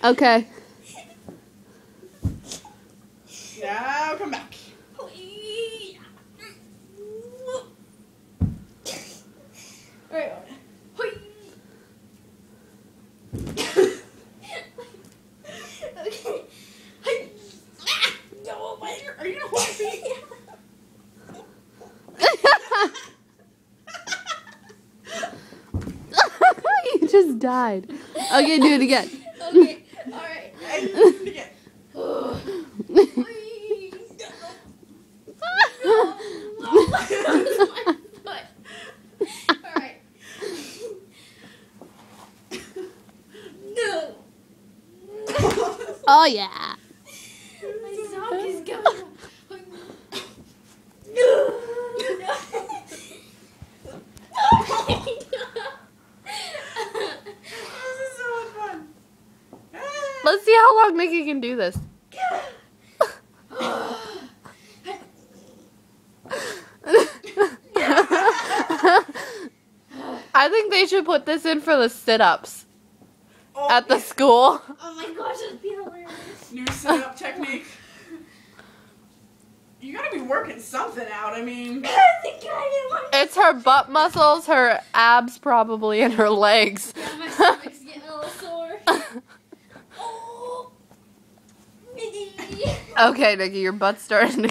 Okay. Now come back. Alright. Okay. No, are you gonna hold your feet? You just died. Okay, do it again. Okay. Alright. And do it again. Alright. No. Oh yeah. My sock is going. No. This is so much fun. Let's see how long Nikki can do this. I think they should put this in for the sit-ups Oh, at the school. Oh my gosh, that'd be hilarious. new sit-up technique. You gotta be working something out. I mean, It's her butt muscles, her abs probably, and her legs. Yeah, my stomach's getting a little sore. Oh. Okay, Nikki, your butt's starting to